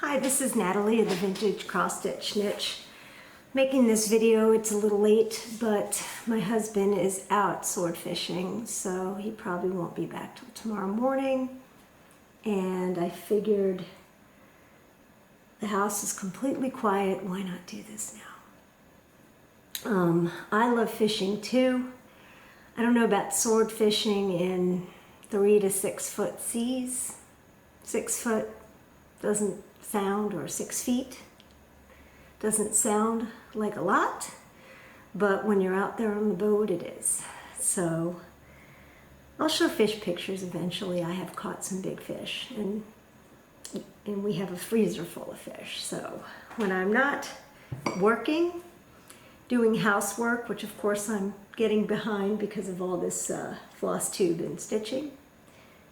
Hi, this is Natalie of the Vintage Cross Stitch Niche. Making this video, it's a little late, but my husband is out sword fishing, so he probably won't be back till tomorrow morning. And I figured the house is completely quiet, why not do this now? I love fishing too. I don't know about sword fishing in 3 to 6 foot seas. 6 foot doesn't sound, or 6 feet doesn't sound like a lot, but when you're out there on the boat, it is. So I'll show fish pictures eventually. I have caught some big fish, and we have a freezer full of fish. So when I'm not working, doing housework, which of course I'm getting behind because of all this Flosstube and stitching,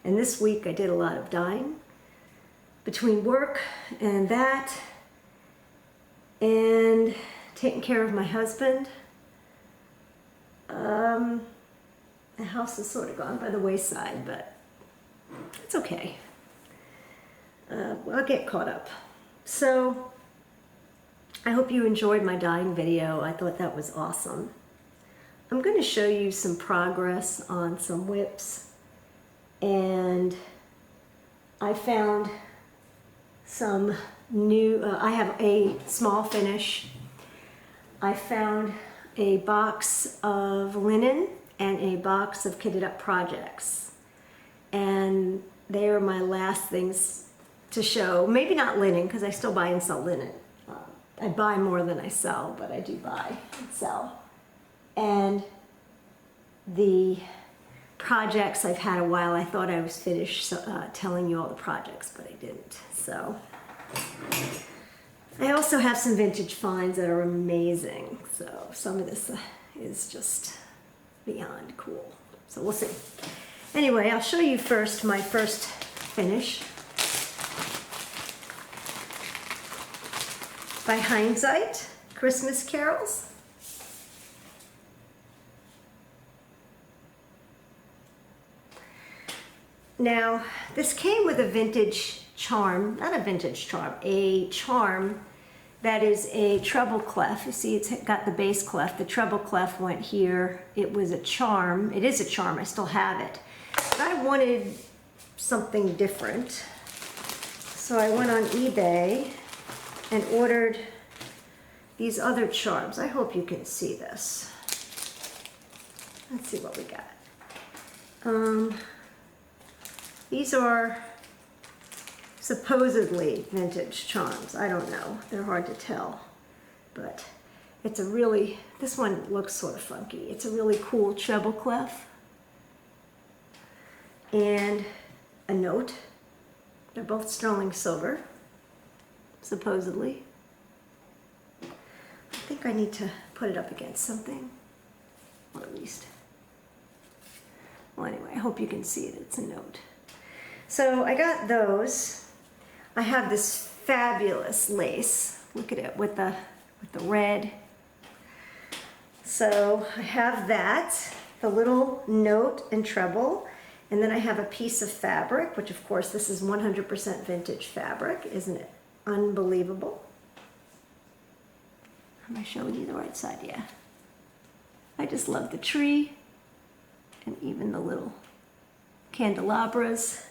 and this week I did a lot of dyeing. Between work and that, and taking care of my husband, the house is sort of gone by the wayside, but it's okay. I'll get caught up. So I hope you enjoyed my dyeing video. I thought that was awesome. I'm going to show you some progress on some whips, and I found some new, I have a small finish. I found a box of linen and a box of kitted up projects, and they are my last things to show. Maybe not linen, because I still buy and sell linen. I buy more than I sell, but I do buy and sell. And the projects I've had a while. I thought I was finished telling you all the projects, but I didn't. So I also have some vintage finds that are amazing. So some of this is just beyond cool. So we'll see. Anyway, I'll show you first my first finish by Hindsight, Christmas Carols. Now, this came with a vintage charm, not a vintage charm, a charm that is a treble clef. You see, it's got the bass clef. The treble clef went here. It was a charm. It is a charm. I still have it. But I wanted something different. So I went on eBay and ordered these other charms. I hope you can see this. Let's see what we got. These are supposedly vintage charms. I don't know. They're hard to tell. But it's a really, this one looks sort of funky. It's a really cool treble clef. And a note. They're both sterling silver, supposedly. I think I need to put it up against something. Or at least. Well, anyway, I hope you can see it. It's a note. So I got those. I have this fabulous lace. Look at it with the red. So I have that, the little note and treble, and then I have a piece of fabric, which of course this is 100% vintage fabric. Isn't it unbelievable? Am I showing you the right side? Yeah. I just love the tree and even the little candelabras.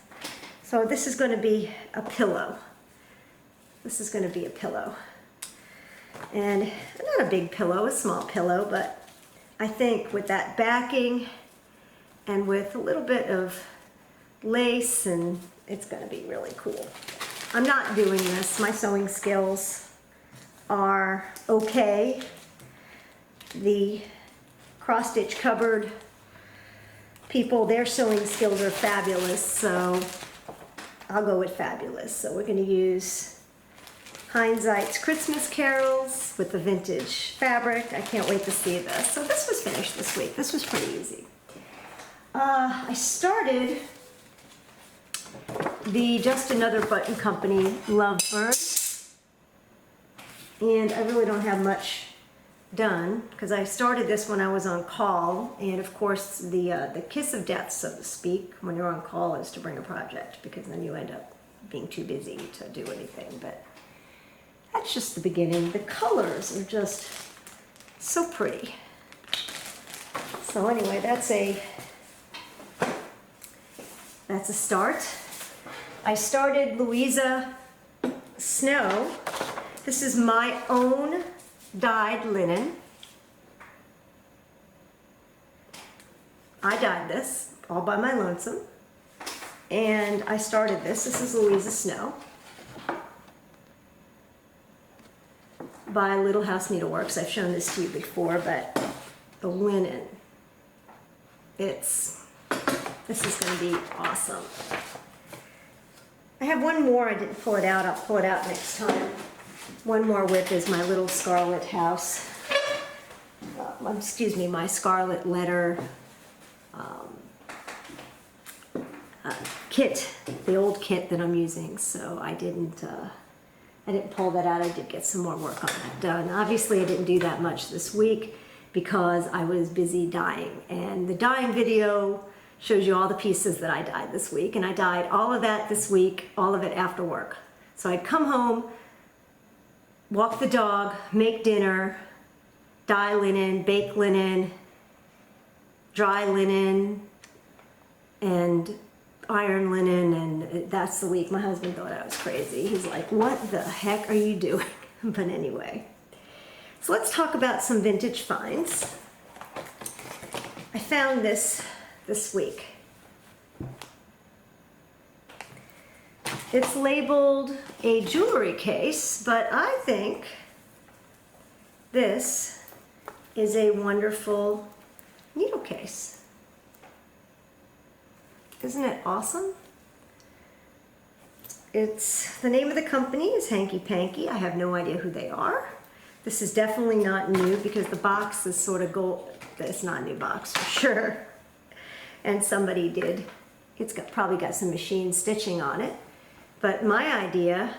So this is going to be a pillow. This is going to be a pillow. And not a big pillow, a small pillow, but I think with that backing and with a little bit of lace, and it's going to be really cool. I'm not doing this. My sewing skills are okay. The cross stitch cupboard people, their sewing skills are fabulous, so I'll go with fabulous. So we're going to use Hindsight's Christmas Carols with the vintage fabric. I can't wait to see this. So this was finished this week. This was pretty easy. I started the Just Another Button Company Lovebird, and I really don't have much done because I started this when I was on call, and of course the kiss of death, so to speak, when you're on call is to bring a project, because then you end up being too busy to do anything, but that's just the beginning. The colors are just so pretty. So anyway, that's a start. I started Louisa Snow. This is my own dyed linen. I dyed this all by my lonesome, and I started this. This is Louisa Snow by Little House Needleworks. I've shown this to you before, but the linen, this is going to be awesome. I have one more. I didn't pull it out. I'll pull it out next time. One more whip is my little Scarlet House. Excuse me, my Scarlet Letter kit, the old kit that I'm using. So I didn't pull that out. I did get some more work on that done. Obviously, I didn't do that much this week because I was busy dyeing. And the dyeing video shows you all the pieces that I dyed this week. And I dyed all of that this week, all of it after work. So I'd come home, walk the dog, make dinner, dye linen, bake linen, dry linen, and iron linen, and that's the week. My husband thought I was crazy. He's like, what the heck are you doing? But anyway, so let's talk about some vintage finds. I found this week. It's labeled a jewelry case, but I think this is a wonderful needle case. Isn't it awesome? It's, the name of the company is Hanky Panky. I have no idea who they are. This is definitely not new because the box is sort of gold. It's not a new box for sure. And somebody did. It's probably got some machine stitching on it. But my idea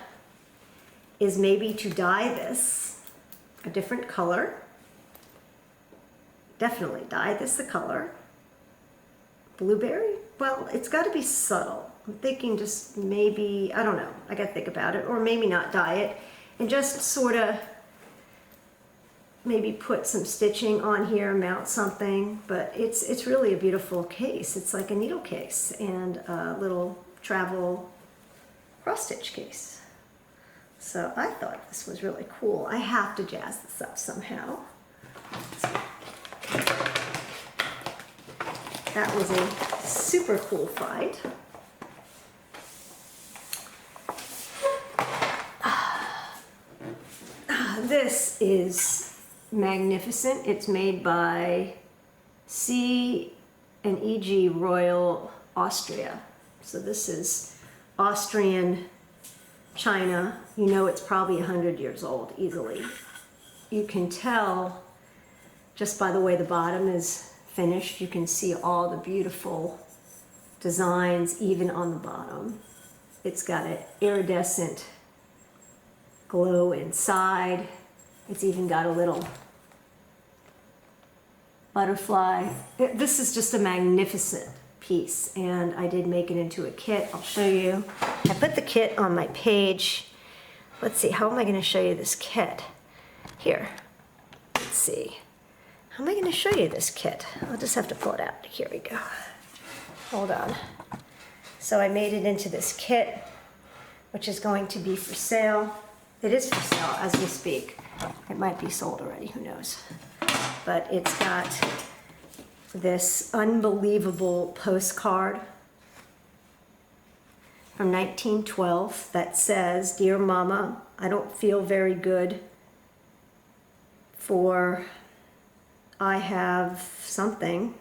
is maybe to dye this a different color. Definitely dye this the color. Blueberry? Well, it's got to be subtle. I'm thinking just maybe, I don't know, I got to think about it, or maybe not dye it, and just sort of maybe put some stitching on here, mount something, but it's really a beautiful case. It's like a needle case and a little travel cross stitch case. So I thought this was really cool. I have to jazz this up somehow. That was a super cool find. This is magnificent. It's made by C&EG Royal Austria. So this is Austrian china. You know it's probably 100 years old easily. You can tell just by the way the bottom is finished. You can see all the beautiful designs even on the bottom. It's got an iridescent glow inside. It's even got a little butterfly. This is just a magnificent piece, and I did make it into a kit. I'll show you. I put the kit on my page. Let's see, how am I going to show you this kit? Here, let's see. How am I going to show you this kit? I'll just have to pull it out. Here we go. Hold on. So I made it into this kit, which is going to be for sale. It is for sale as we speak. It might be sold already, who knows. But it's got this unbelievable postcard from 1912 that says, "Dear Mama, I don't feel very good, for I have something.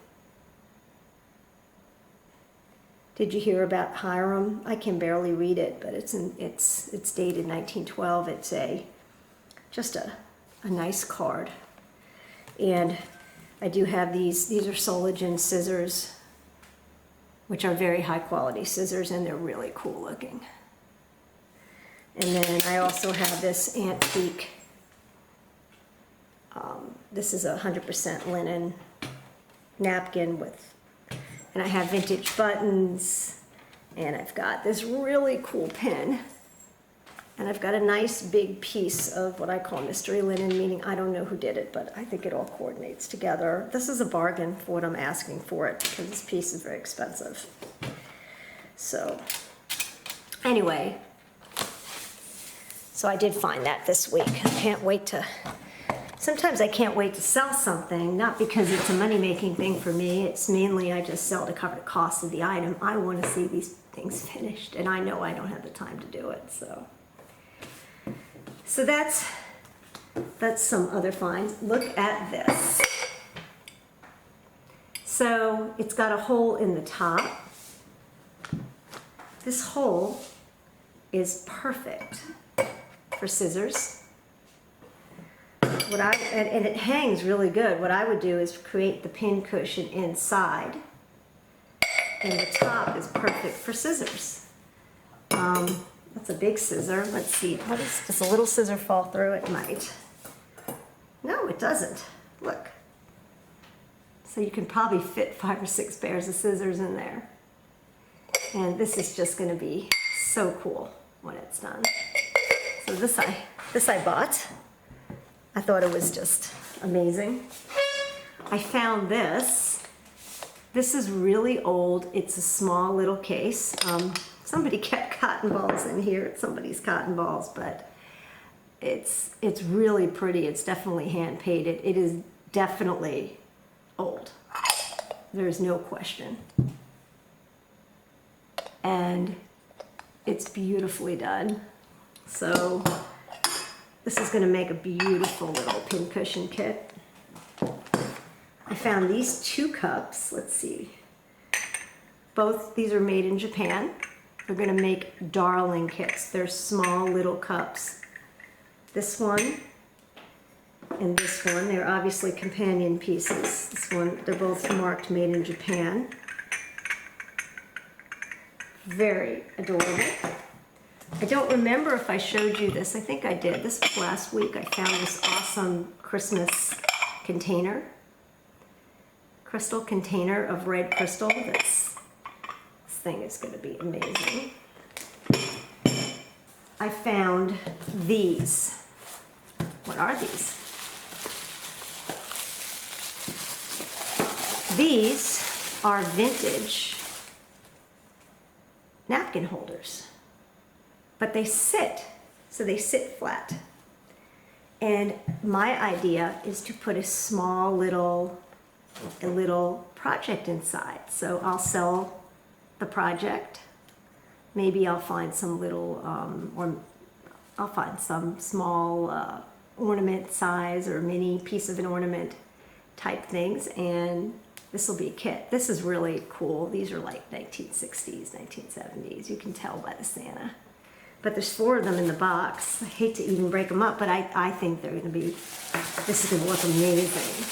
Did you hear about Hiram?" I can barely read it, but it's dated 1912. It's just a nice card. And I do have these are Soligen scissors, which are very high quality scissors, and they're really cool looking. And then I also have this antique, this is 100% linen napkin with, and I have vintage buttons And I've got this really cool pin. And I've got a nice big piece of what I call mystery linen, meaning I don't know who did it, but I think it all coordinates together. This is a bargain for what I'm asking for it, because this piece is very expensive. So, anyway, so I did find that this week. I can't wait to, sometimes I can't wait to sell something, not because it's a money-making thing for me. It's mainly I just sell to cover the cost of the item. I want to see these things finished, and I know I don't have the time to do it, so. So that's some other finds. Look at this. So it's got a hole in the top. This hole is perfect for scissors. And it hangs really good. What I would do is create the pin cushion inside, and the top is perfect for scissors. That's a big scissor. Let's see. Does a little scissor fall through? It might. No, it doesn't. Look. So you can probably fit 5 or 6 pairs of scissors in there. And this is just going to be so cool when it's done. So this I bought. I thought it was just amazing. I found this. This is really old. It's a small little case. Somebody kept cotton balls in here. It's somebody's cotton balls, but it's really pretty. It's definitely hand painted. It is definitely old. There's no question. And it's beautifully done. So this is going to make a beautiful little pincushion kit. I found these 2 cups. Let's see. Both these are made in Japan. They're going to make darling kits. They're small little cups. This one and this one, they're obviously companion pieces. This one, they're both marked made in Japan. Very adorable. I don't remember if I showed you this. I think I did. This was last week. I found this awesome Christmas container. Crystal container of red crystal. This thing is going to be amazing. I found these. What are these? These are vintage napkin holders, but they sit, so they sit flat. And my idea is to put a little project inside. So I'll sell the project. Maybe I'll find some little, or I'll find some small ornament size or mini piece of an ornament type things, and this will be a kit. This is really cool. These are like 1960s, 1970s. You can tell by the Santa. But there's 4 of them in the box. I hate to even break them up, but I think they're going to be, this is going to look amazing.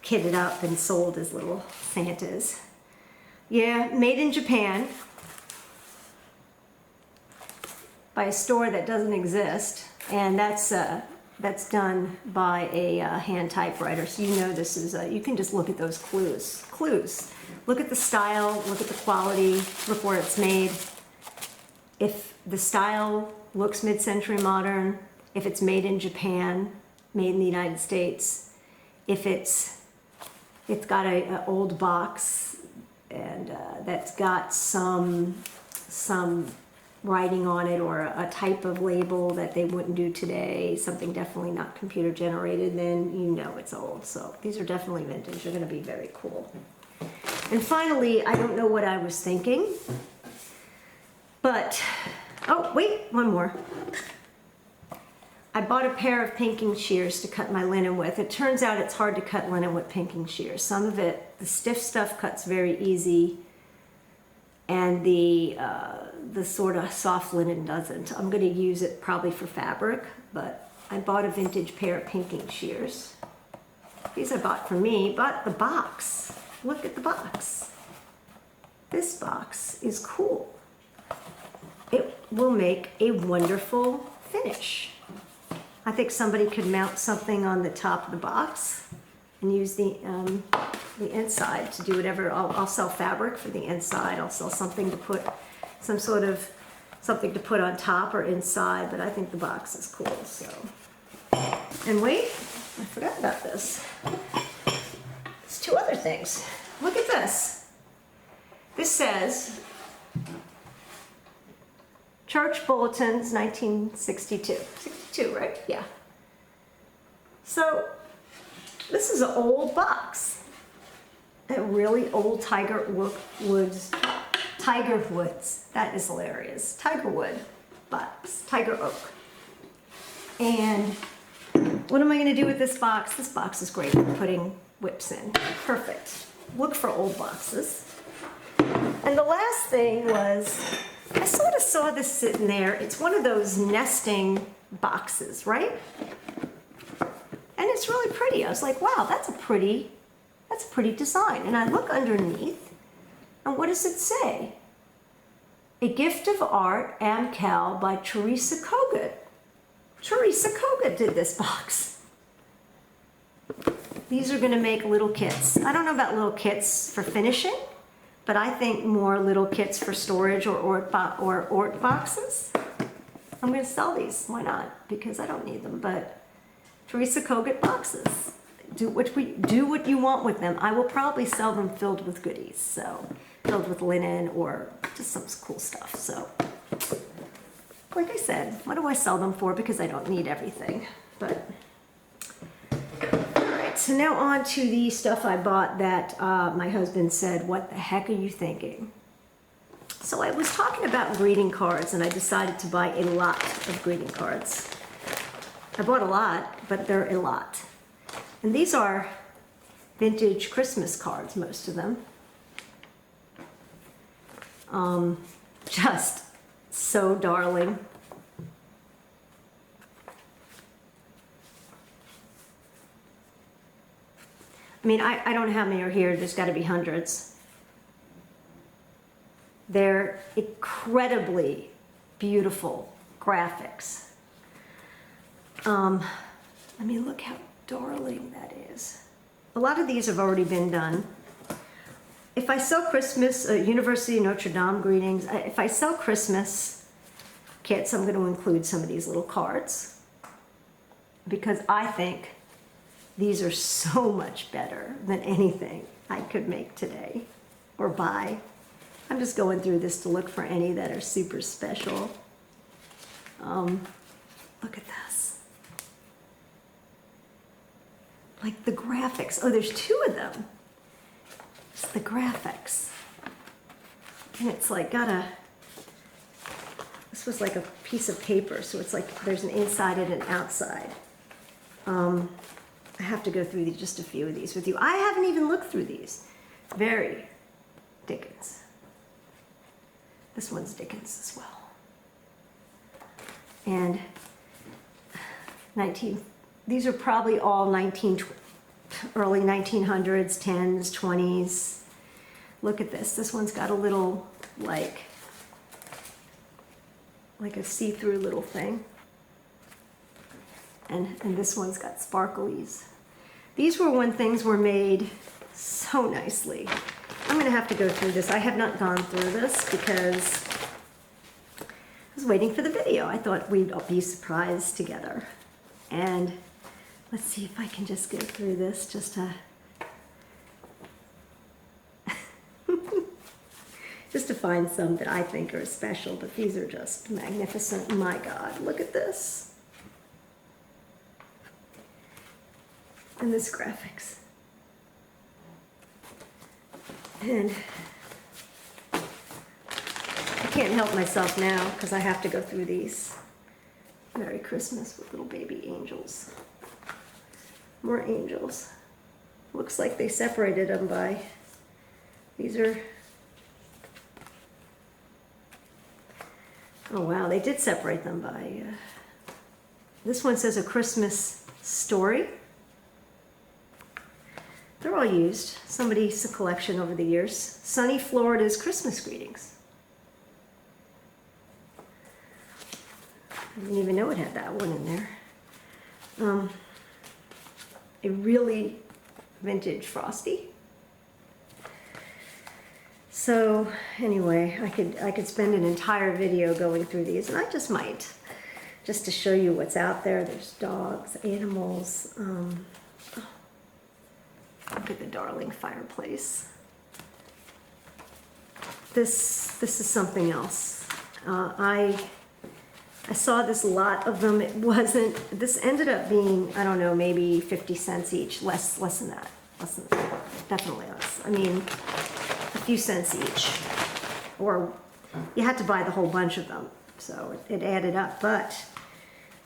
Kitted up and sold as little Santas. Yeah, made in Japan by a store that doesn't exist, and that's done by a hand typewriter. So you know this is you can just look at those clues. Look at the style, look at the quality, look where it's made. If the style looks mid-century modern, if it's made in Japan, made in the United States, if it's got a old box and that's got some writing on it, or a type of label that they wouldn't do today, something definitely not computer generated, then you know it's old. So these are definitely vintage. They're going to be very cool. And finally, I don't know what I was thinking, but, oh wait, one more. I bought a pair of pinking shears to cut my linen with. It turns out it's hard to cut linen with pinking shears. Some of it, the stiff stuff cuts very easy, and the sort of soft linen doesn't. I'm going to use it probably for fabric, but I bought a vintage pair of pinking shears. These I bought for me, but the box, look at the box. This box is cool. It will make a wonderful finish. I think somebody could mount something on the top of the box and use the inside to do whatever. I'll sell fabric for the inside. I'll sell something to put, some sort of something to put on top or inside, but I think the box is cool, so. And wait, I forgot about this. There's two other things. Look at this. This says, Church Bulletins, 1962. 62, right? Yeah. So, this is an old box. A really old Tiger Woods. That is hilarious. Tiger Wood box. Tiger Oak. And what am I going to do with this box? This box is great for putting whips in. Perfect. Look for old boxes. And the last thing was, I sort of saw this sitting there. It's one of those nesting boxes, right? And it's really pretty. I was like, wow, that's a pretty design. And I look underneath, and what does it say? A Gift of Art, Amcal by Teresa Kogut. Teresa Kogut did this box. These are gonna make little kits. I don't know about little kits for finishing, but I think more little kits for storage or ort boxes. I'm gonna sell these, why not? Because I don't need them, but Teresa Kogut boxes. Do what you want with them. I will probably sell them filled with goodies, so filled with linen or just some cool stuff. So, like I said, what do I sell them for? Because I don't need everything. But all right, so now on to the stuff I bought that my husband said, "What the heck are you thinking?" So I was talking about greeting cards, and I decided to buy a lot of greeting cards. I bought a lot, but they're a lot. And these are vintage Christmas cards, most of them. Just so darling. I mean, I don't know how many are here. There's got to be hundreds. They're incredibly beautiful graphics. I mean, look how darling that is. A lot of these have already been done. If I sell Christmas, University of Notre Dame greetings, if I sell Christmas kits, I'm going to include some of these little cards because I think these are so much better than anything I could make today or buy. I'm just going through this to look for any that are super special. Look at this. Like the graphics. Oh, there's two of them. It's the graphics. And it's like this was like a piece of paper, so it's like there's an inside and an outside. I have to go through just a few of these with you. I haven't even looked through these. Very Dickens. This one's Dickens as well. And these are probably all early 1900s, 10s, 20s. Look at this. This one's got a little, like a see-through little thing. And this one's got sparklies. These were when things were made so nicely. I'm going to have to go through this. I have not gone through this because I was waiting for the video. I thought we'd all be surprised together. And let's see if I can just go through this just to just to find some that I think are special, but these are just magnificent. My God, look at this. And this graphics. And I can't help myself now because I have to go through these. Merry Christmas with little baby angels. More angels. Looks like they separated them by, these are, oh wow, they did separate them by, this one says A Christmas Story. They're all used. Somebody's collection over the years. Sunny Florida's Christmas Greetings. I didn't even know it had that one in there. A really vintage Frosty. So anyway, I could spend an entire video going through these, and I just might, just to show you what's out there. There's dogs, animals. Oh, look at the darling fireplace. This is something else. I saw this lot of them. It wasn't. This ended up being, I don't know, maybe 50 cents each. Less than that. Definitely less. I mean, a few cents each, or you had to buy the whole bunch of them, so it added up. But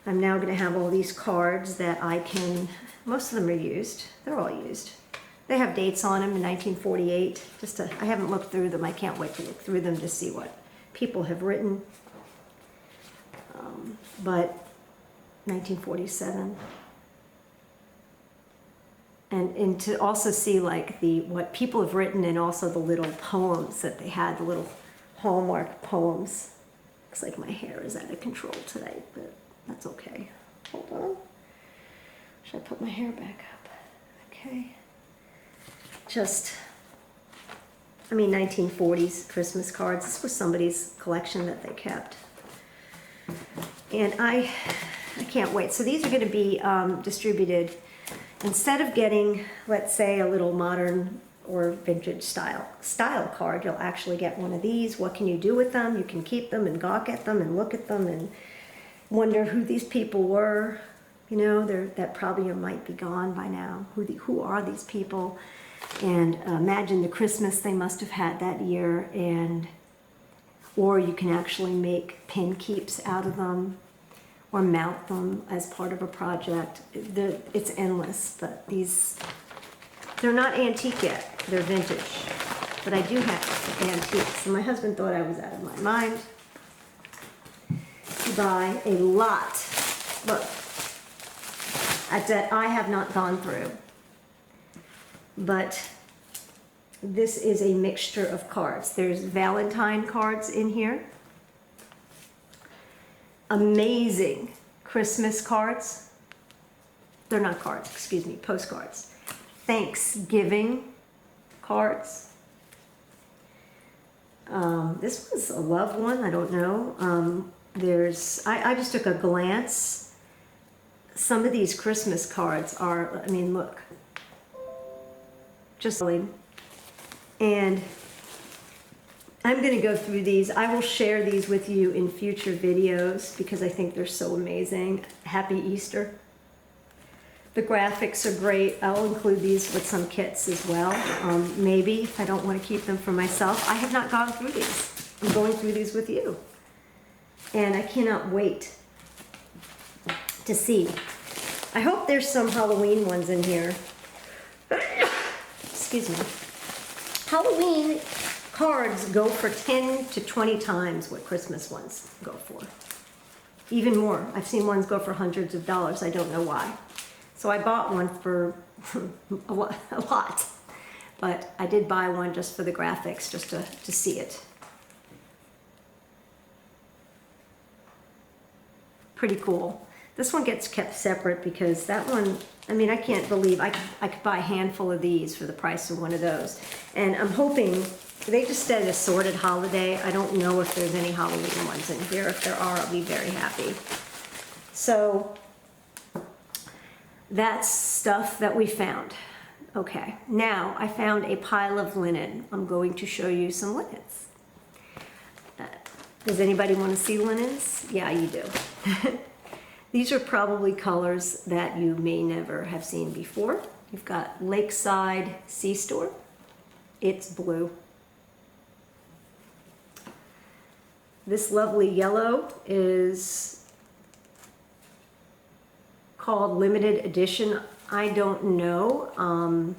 I'm now going to have all these cards that I can, most of them are used, they're all used. They have dates on them in 1948, I haven't looked through them, I can't wait to look through them to see what people have written. But 1947. And to also see like what people have written, and also the little poems that they had, the little Hallmark poems. Looks like my hair is out of control today, but that's okay. Hold on. Should I put my hair back up? Okay. I mean, 1940s Christmas cards. This was somebody's collection that they kept. And I can't wait. So these are going to be distributed. Instead of getting, let's say, a little modern or vintage style card, you'll actually get one of these. What can you do with them? You can keep them and gawk at them and look at them and wonder who these people were. You know, that probably might be gone by now. Who are these people? And imagine the Christmas they must have had that year. Or you can actually make pin keeps out of them, or mount them as part of a project. It's endless, but they're not antique yet, they're vintage. But I do have antiques, and my husband thought I was out of my mind to buy a lot, look, that I have not gone through. But this is a mixture of cards. There's Valentine cards in here. Amazing Christmas cards. They're not cards, excuse me, postcards. Thanksgiving cards. This one's a love one, I don't know. I just took a glance. Some of these Christmas cards are, I mean, look. Just and I'm going to go through these. I will share these with you in future videos because I think they're so amazing. Happy Easter. The graphics are great. I'll include these with some kits as well. Maybe if I don't want to keep them for myself. I have not gone through these. I'm going through these with you. And I cannot wait to see. I hope there's some Halloween ones in here. Excuse me. Halloween cards go for 10 to 20 times what Christmas ones go for. Even more. I've seen ones go for hundreds of dollars. I don't know why. So I bought one for a lot. But I did buy one just for the graphics, just to see it. Pretty cool. This one gets kept separate because that one, I mean, I can't believe I could buy a handful of these for the price of one of those. And I'm hoping, they just said assorted holiday. I don't know if there's any Halloween ones in here. If there are, I'll be very happy. So that's stuff that we found. Okay, now I found a pile of linen. I'm going to show you some linens. Does anybody want to see linens? Yeah, you do. These are probably colors that you may never have seen before. You've got Lakeside Sea Store. It's blue. This lovely yellow is called Limited Edition. I don't know.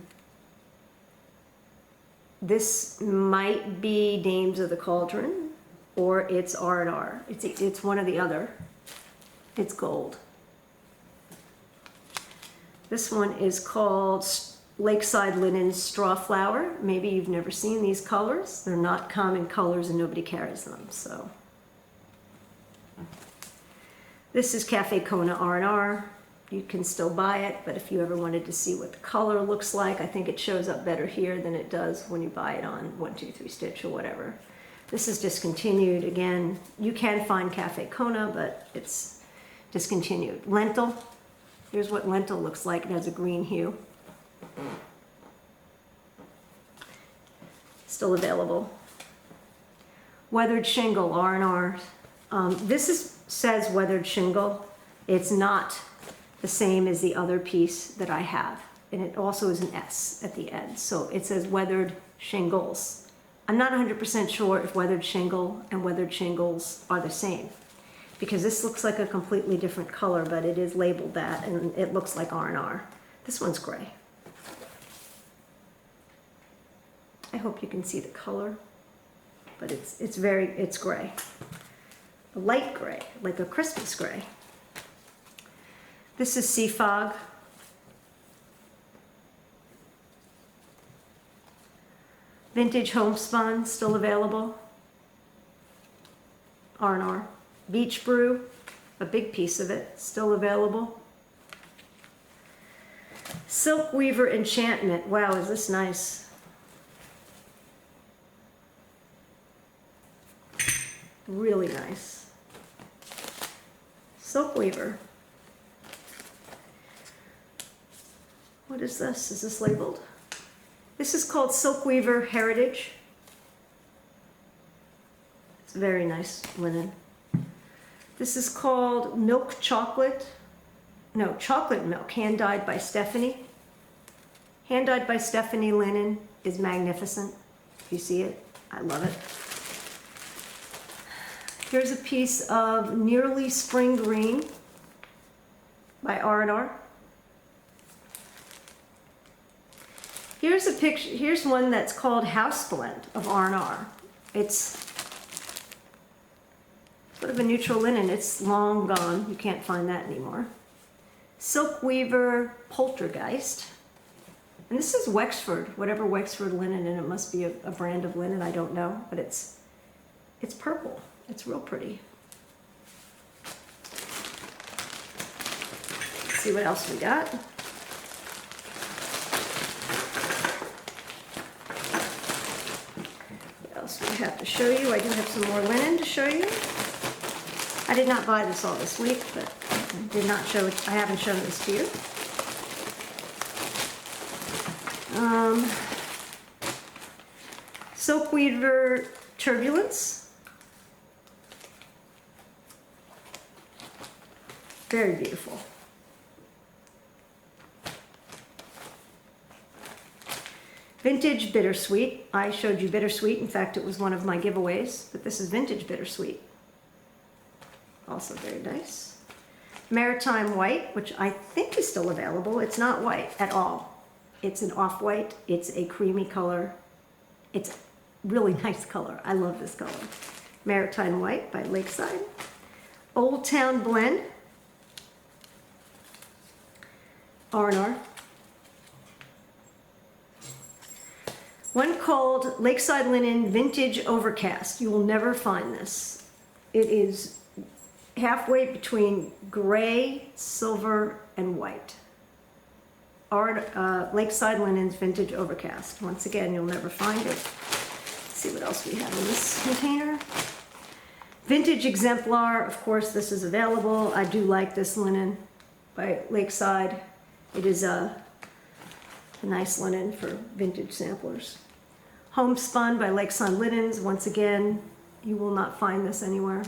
This might be Dames of the Cauldron, or it's R&R. It's one or the other. It's gold. This one is called Lakeside Linen Straw Flower. Maybe you've never seen these colors. They're not common colors and nobody carries them, so. This is Cafe Kona R&R. you can still buy it, but if you ever wanted to see what the color looks like, I think it shows up better here than it does when you buy it on 1 2 3 Stitch or whatever. This is discontinued. Again, you can find Cafe Kona, but it's discontinued. Lentil. Here's what lentil looks like. It has a green hue. Still available. Weathered shingle, R&R. Says weathered shingle. It's not the same as the other piece that I have. And it also is an S at the end. So it says weathered shingles. I'm not 100% sure if weathered shingle and weathered shingles are the same, because this looks like a completely different color, but it is labeled that, and it looks like R&R. This one's gray. I hope you can see the color, but it's gray. A light gray, like a Christmas gray. This is Sea Fog. Vintage Homespun, still available. R&R. Beach Brew, a big piece of it, still available. Silk Weaver Enchantment. Wow, is this nice. Really nice. Silk Weaver. What is this? Is this labeled? This is called Silk Weaver Heritage. It's very nice linen. This is called Milk Chocolate. No, Chocolate Milk, hand dyed by Stephanie. Hand dyed by Stephanie linen is magnificent. You see it? I love it. Here's a piece of Nearly Spring Green by R&R. Here's a picture. Here's one that's called House Blend of R&R. It's sort of a neutral linen. It's long gone. You can't find that anymore. Silk Weaver Poltergeist. And this is Wexford, whatever Wexford linen, and it must be a brand of linen, I don't know, but it's purple. It's real pretty. Let's see what else we got. What else we have to show you? I do have some more linen to show you. I did not buy this all this week, but I haven't shown this to you. Silk Weaver Turbulence. Very beautiful. Vintage Bittersweet. I showed you Bittersweet. In fact, it was one of my giveaways, but this is Vintage Bittersweet. Also very nice. Maritime White, which I think is still available. It's not white at all. It's an off-white. It's a creamy color. It's a really nice color. I love this color. Maritime White by Lakeside. Old Town Blend. R&R. One called Lakeside Linen Vintage Overcast. You will never find this. It is halfway between gray, silver, and white. Lakeside Linen's Vintage Overcast. Once again, you'll never find it. Let's see what else we have in this container. Vintage Exemplar. Of course, this is available. I do like this linen by Lakeside. It is a nice linen for vintage samplers. Homespun by Lakeside Linens. Once again, you will not find this anywhere.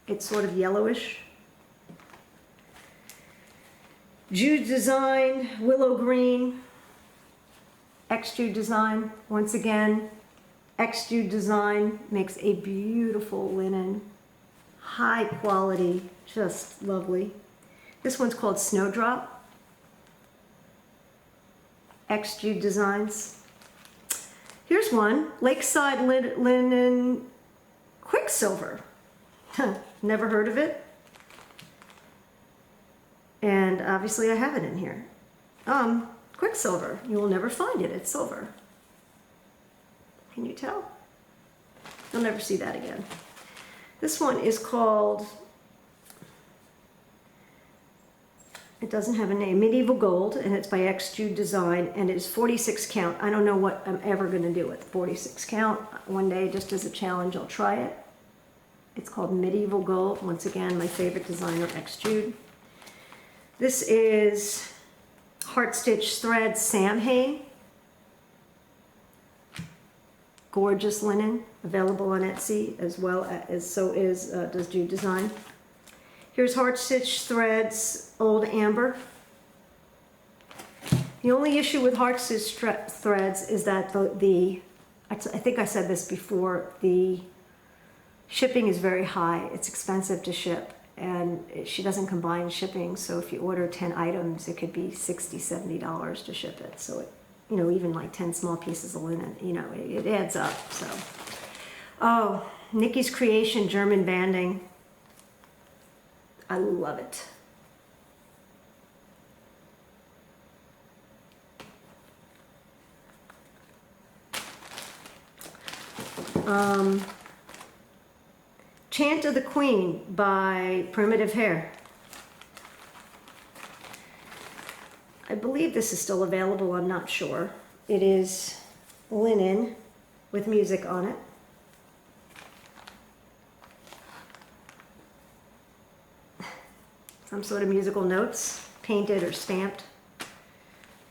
It's sort of yellowish. Jude Design, Willow Green. X-Jude Design. Once again, X-Jude Design makes a beautiful linen. High quality, just lovely. This one's called Snowdrop. X-Jude Designs. Here's one, Lakeside Linen Quicksilver. Never heard of it. And obviously I have it in here. Quicksilver, you will never find it, it's silver. Can you tell? You'll never see that again. This one is called It doesn't have a name. Medieval Gold, and it's by X Jude Design, and it's 46 count. I don't know what I'm ever going to do with 46 count. One day, just as a challenge, I'll try it. It's called Medieval Gold. Once again, my favorite designer, X Jude. This is Heart Stitch Threads Samhain. Gorgeous linen, available on Etsy as well as does Jude Design. Here's Heart Stitch Threads Old Amber. The only issue with Heart Stitch Threads is that I think I said this before, the shipping is very high. It's expensive to ship, and she doesn't combine shipping, so if you order 10 items, it could be $60, $70 to ship it. So even like 10 small pieces of linen, it adds up. So, oh, Nikki's Creation German banding. I love it. Chant of the Queen by Primitive Hair. I believe this is still available, I'm not sure. It is linen with music on it. Some sort of musical notes, painted or stamped.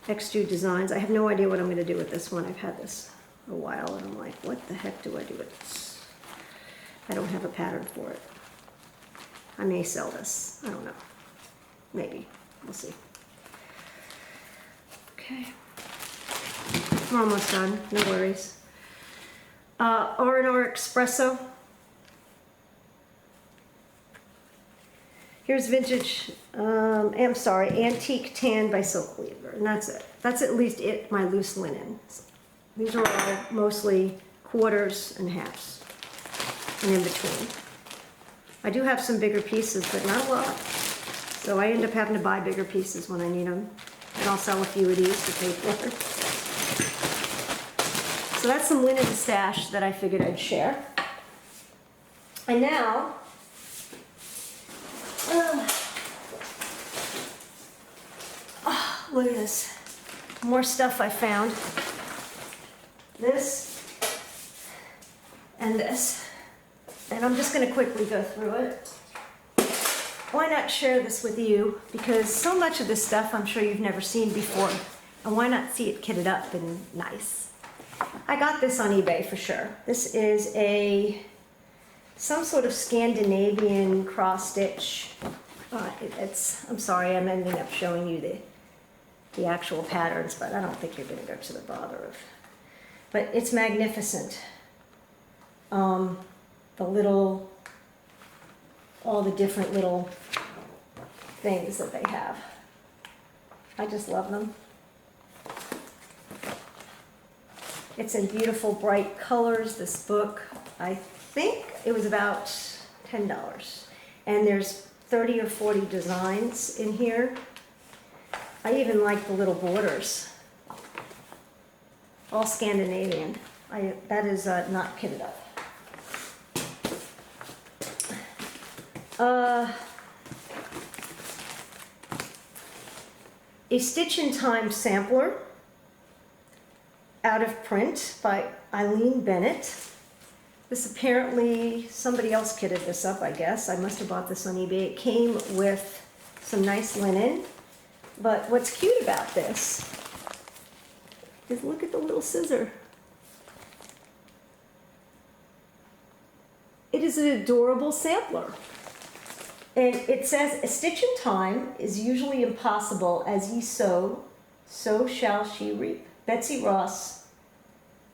X Jude Designs. I have no idea what I'm going to do with this one. I've had this a while and I'm like, what the heck do I do with this? I don't have a pattern for it. I may sell this. I don't know. Maybe. We'll see. Okay. We're almost done. No worries. R&R Espresso. Here's vintage, I'm sorry, Antique Tan by Silk Weaver, and that's it. That's at least it, my loose linen. These are all mostly quarters and halves, and in between. I do have some bigger pieces, but not a lot. So I end up having to buy bigger pieces when I need them, and I'll sell a few of these to pay for it. So that's some linen stash that I figured I'd share. And now, look at this. More stuff I found. This and this. And I'm just going to quickly go through it. Why not share this with you? Because so much of this stuff I'm sure you've never seen before. And why not see it kitted up and nice? I got this on eBay for sure. This is some sort of Scandinavian cross stitch. I'm sorry, I'm ending up showing you the actual patterns, but I don't think you're going to go to the bother of. But it's magnificent. All the different little things that they have. I just love them. It's in beautiful bright colors, this book. I think it was about $10. And there's 30 or 40 designs in here. I even like the little borders. All Scandinavian. That is not kitted up. A Stitch in Time sampler, out of print, by Eileen Bennett. This apparently, somebody else kitted this up, I guess. I must have bought this on eBay. It came with some nice linen. But what's cute about this is look at the little scissor. It is an adorable sampler. And it says, a stitch in time is usually impossible, as ye sow, so shall she reap. Betsy Ross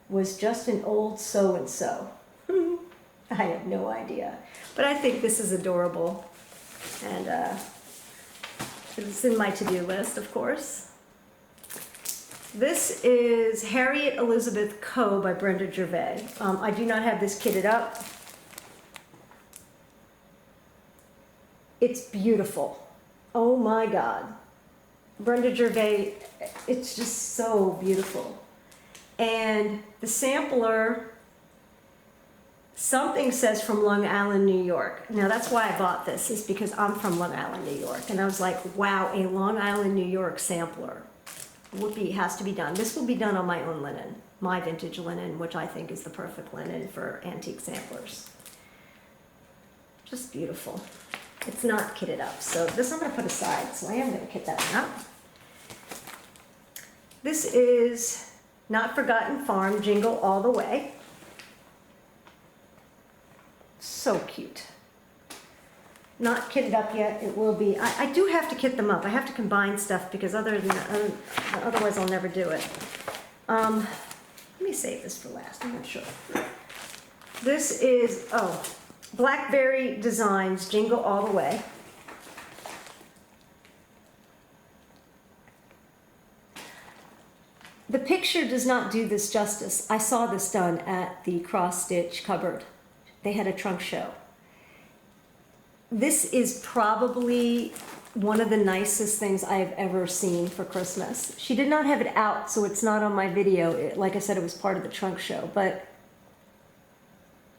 was just an old so-and-so. I have no idea. But I think this is adorable. And it's in my to-do list, of course. This is Harriet Elizabeth Coe by Brenda Gervais. I do not have this kitted up. It's beautiful. Oh my God. Brenda Gervais, it's just so beautiful. And the sampler Something says from Long Island, New York. Now that's why I bought this, is because I'm from Long Island, New York. And I was like, wow, a Long Island, New York sampler has to be done. This will be done on my own linen, my vintage linen, which I think is the perfect linen for antique samplers. Just beautiful. It's not kitted up, so this I'm going to put aside, so I am going to kit that one up. This is Not Forgotten Farm, Jingle All the Way. So cute. Not kitted up yet, it will be. I do have to kit them up. I have to combine stuff because otherwise I'll never do it. Let me save this for last, I'm not sure. This is, Blackberry Designs, Jingle All the Way. The picture does not do this justice. I saw this done at the Cross Stitch Cupboard. They had a trunk show. This is probably one of the nicest things I've ever seen for Christmas. She did not have it out, so it's not on my video. Like I said, it was part of the trunk show, but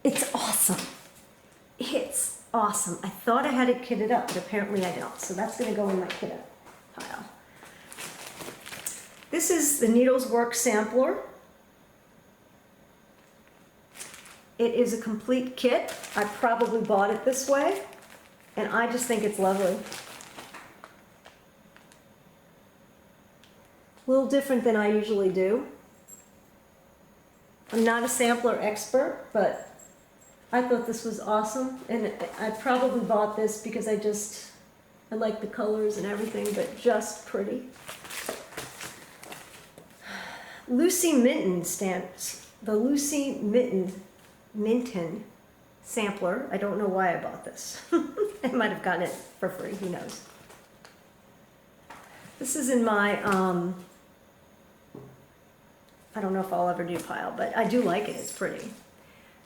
it's awesome. It's awesome. I thought I had it kitted up, but apparently I don't. So that's going to go in my kit up pile. This is the Needles Work Sampler. It is a complete kit. I probably bought it this way, and I just think it's lovely. A little different than I usually do. I'm not a sampler expert, but I thought this was awesome, and I probably bought this because I like the colors and everything, but just pretty. Lucy Minton stamps. The Lucy Minton sampler. I don't know why I bought this. I might have gotten it for free, who knows. This is in my, I don't know if I'll ever do pile, but I do like it, it's pretty.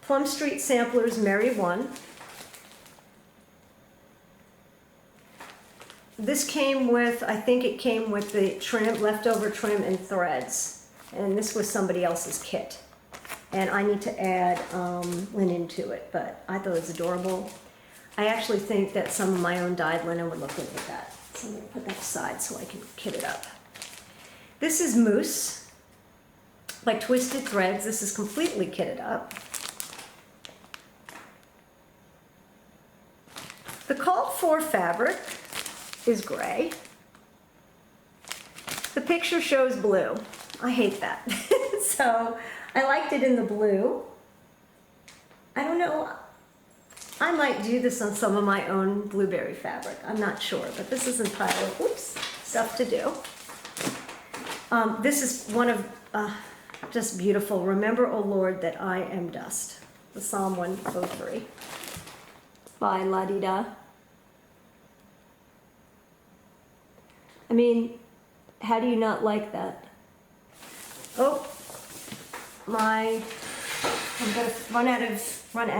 Plum Street Samplers, Merry One. This came with, I think it came with the trim, leftover trim and threads. And this was somebody else's kit. And I need to add linen to it, but I thought it was adorable. I actually think that some of my own dyed linen would look good with that. So I'm going to put that aside so I can kit it up. This is Moose by Twisted Threads. This is completely kitted up. The called for fabric is gray. The picture shows blue. I hate that. So I liked it in the blue. I don't know. I might do this on some of my own blueberry fabric. I'm not sure, but this is a pile of stuff to do. This is one of just beautiful. Remember, O Lord, that I am dust. The Psalm 103 by La Di Da. I mean, how do you not like that? Oh, I'm gonna run out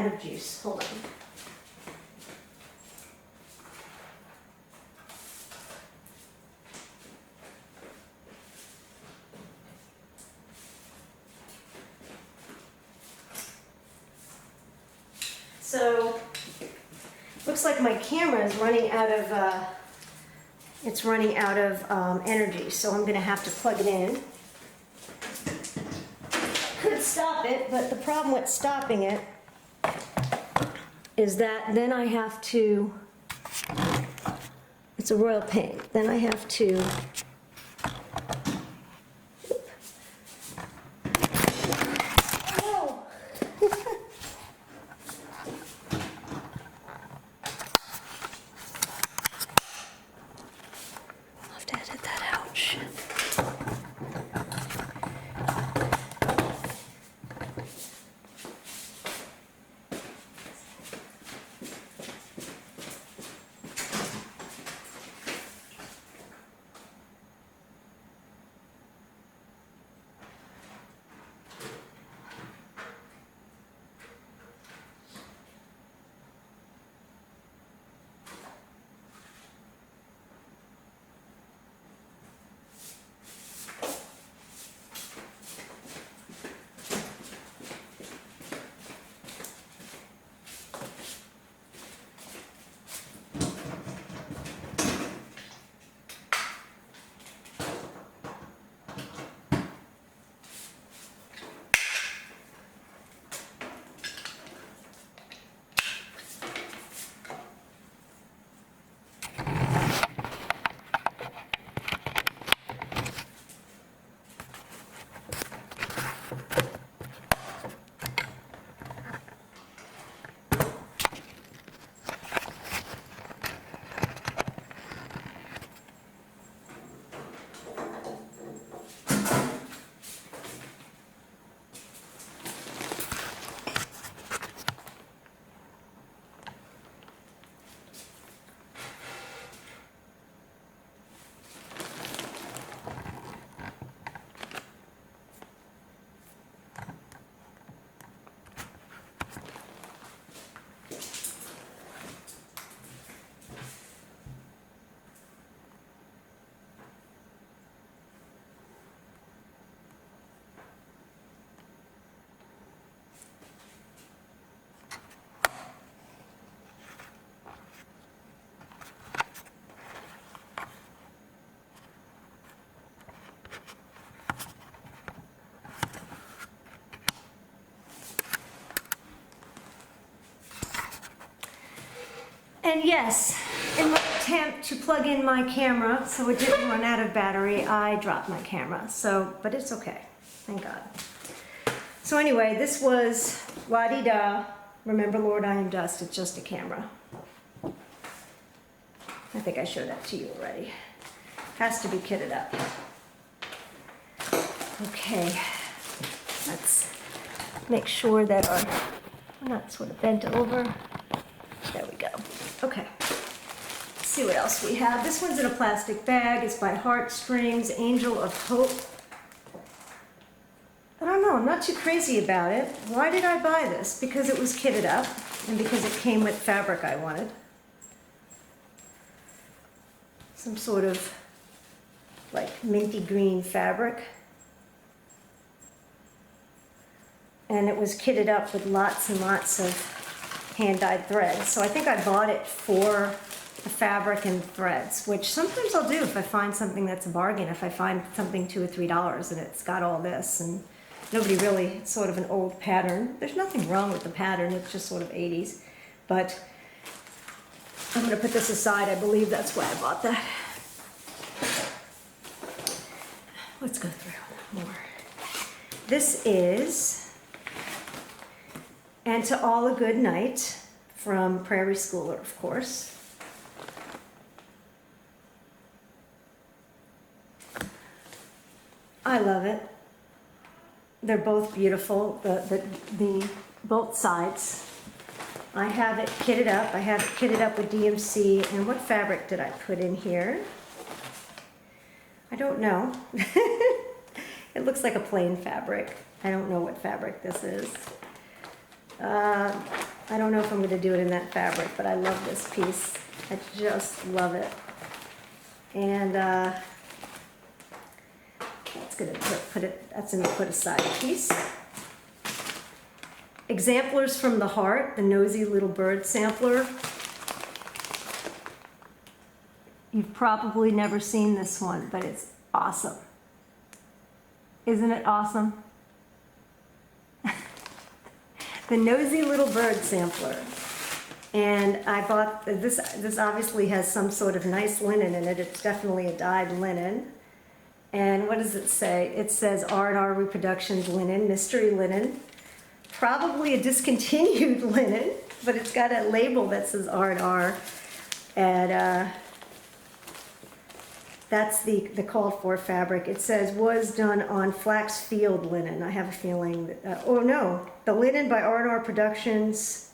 of juice. Hold on. So, looks like my camera is running out of, energy, so I'm gonna have to plug it in. Could stop it, but the problem with stopping it is that then I have to, it's a royal pain, then I have to, whoa. I'll have to edit that out, shit. And yes, in my attempt to plug in my camera so it didn't run out of battery, I dropped my camera. So, but it's okay, thank God. So anyway, this was La-Di-Da, Remember Lord I Am Dust, it's just a camera. I think I showed that to you already. Has to be kitted up. Okay, let's make sure that we're not sort of bent over. There we go. Okay. Let's see what else we have. This one's in a plastic bag. It's by Heartstrings, Angel of Hope. I don't know, I'm not too crazy about it. Why did I buy this? Because it was kitted up and because it came with fabric I wanted. Some sort of like minty green fabric. And it was kitted up with lots and lots of hand-dyed threads. So I think I bought it for the fabric and threads, which sometimes I'll do if I find something that's a bargain. If I find something $2 or $3 and it's got all this and nobody really, it's sort of an old pattern. There's nothing wrong with the pattern, it's just sort of 80s. But I'm gonna put this aside. I believe that's why I bought that. Let's go through more. This is And to All a Good Night from Prairie Schooler, of course. I love it. They're both beautiful, the both sides. I have it kitted up. I have it kitted up with DMC. And what fabric did I put in here? I don't know. It looks like a plain fabric. I don't know what fabric this is. I don't know if I'm going to do it in that fabric, but I love this piece. I just love it. And that's going to that's in the put aside piece. Exemplars from the Heart, the Nosy Little Bird sampler. You've probably never seen this one, but it's awesome. Isn't it awesome? The Nosy Little Bird sampler. And I bought this. This obviously has some sort of nice linen in it. It's definitely a dyed linen. And what does it say? It says R&R Reproductions linen, mystery linen. Probably a discontinued linen, but it's got a label that says R&R. And that's the called for fabric. It says was done on flax field linen. I have a feeling that, oh no, the linen by R&R Productions.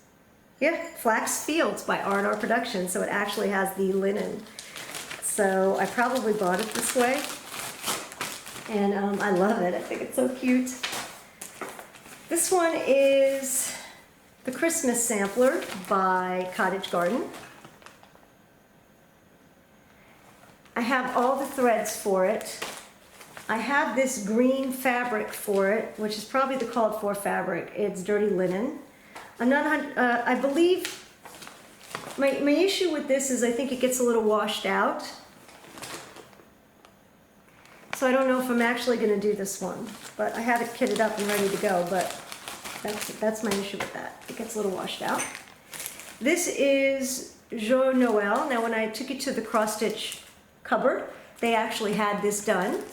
Yeah, Flax Fields by R&R Productions. So it actually has the linen. So I probably bought it this way. And I love it. I think it's so cute. This one is the Christmas sampler by Cottage Garden. I have all the threads for it. I have this green fabric for it, which is probably the called for fabric. It's dirty linen. I'm not, I believe, my issue with this is I think it gets a little washed out. So I don't know if I'm actually going to do this one, but I have it kitted up and ready to go, but that's my issue with that. It gets a little washed out. This is Jo Noel. Now when I took it to the cross stitch cupboard, they actually had this done.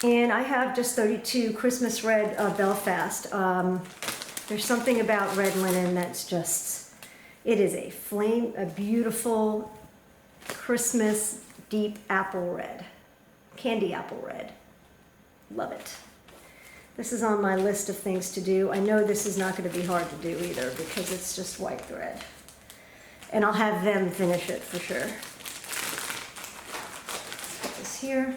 And I have just 32 Christmas red Belfast. There's something about red linen that's just, it is a beautiful Christmas deep apple red, candy apple red. Love it. This is on my list of things to do. I know this is not going to be hard to do either because it's just white thread. And I'll have them finish it for sure. Put this here.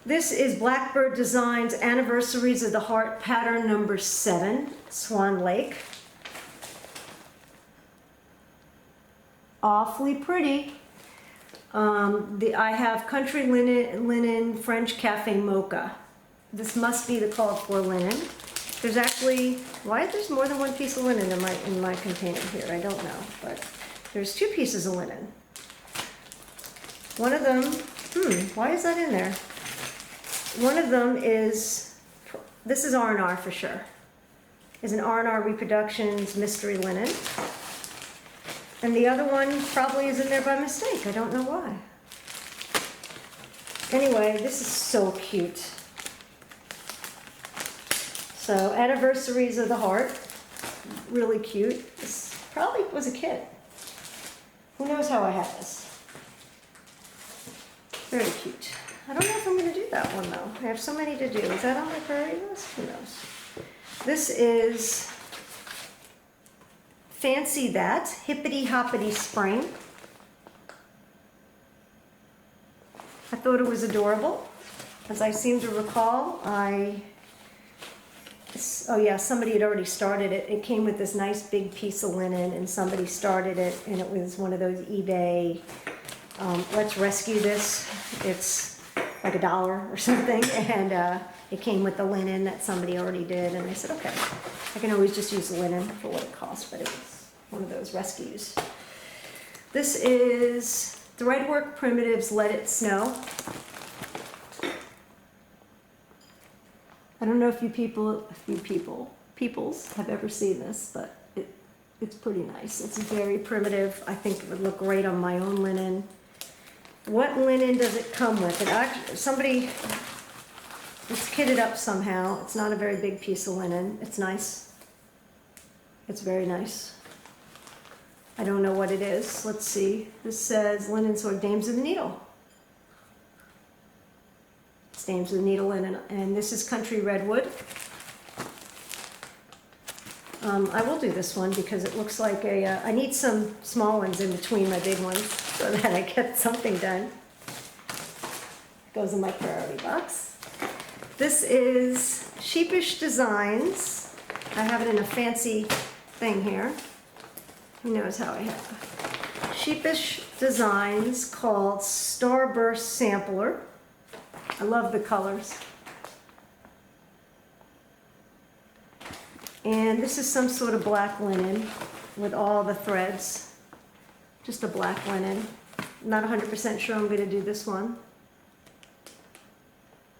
This is Blackbird Designs Anniversaries of the Heart pattern number 7, Swan Lake. Awfully pretty. I have Country Linen French Cafe Mocha. This must be the called for linen. There's actually, why there's more than one piece of linen in my container here, I don't know, but there's 2 pieces of linen. One of them, why is that in there? One of them is, this is R&R for sure. is an R&R Reproductions mystery linen. And the other one probably is in there by mistake. I don't know why. Anyway, this is so cute. So, Anniversaries of the Heart. Really cute. This probably was a kid. Who knows how I have this? Very cute. I don't know if I'm going to do that one though. I have so many to do. Is that on my priority list? Who knows? This is Fancy That, Hippity Hoppity Spring. I thought it was adorable. As I seem to recall, oh yeah, somebody had already started it. It came with this nice big piece of linen and somebody started it and it was one of those eBay, let's rescue this. It's like $1 or something and it came with the linen that somebody already did and I said, okay, I can always just use the linen for what it costs, but it was one of those rescues. This is Threadwork Primitives Let It Snow. I don't know if you peoples have ever seen this, but it's pretty nice. It's very primitive. I think it would look great on my own linen. What linen does it come with? It actually, somebody, it's kitted up somehow. It's not a very big piece of linen. It's nice. It's very nice. I don't know what it is. Let's see. This says Linen Sword Dames of the Needle. It's Dames of the Needle linen, and this is Country Redwood. I will do this one because it looks like I need some small ones in between my big ones so that I get something done. Goes in my priority box. This is Sheepish Designs. I have it in a fancy thing here. Who knows how I have it? Sheepish Designs called Starburst Sampler. I love the colors. And this is some sort of black linen with all the threads. Just a black linen. I'm not 100% sure I'm going to do this one.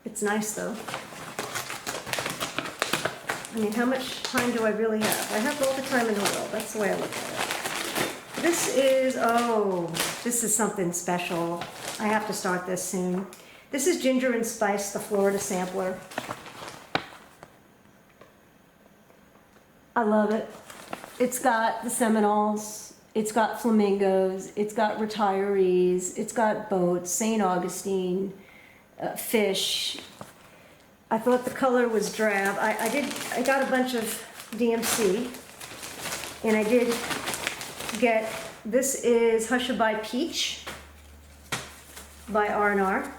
It's nice though. I mean, how much time do I really have? I have all the time in the world. That's the way I look at it. This is, this is something special. I have to start this soon. This is Ginger and Spice, the Florida sampler. I love it. It's got the Seminoles, it's got flamingos, it's got retirees, it's got boats, St. Augustine, fish. I thought the color was drab. I got a bunch of DMC, and I did get, this is Hushabye Peach by R&R.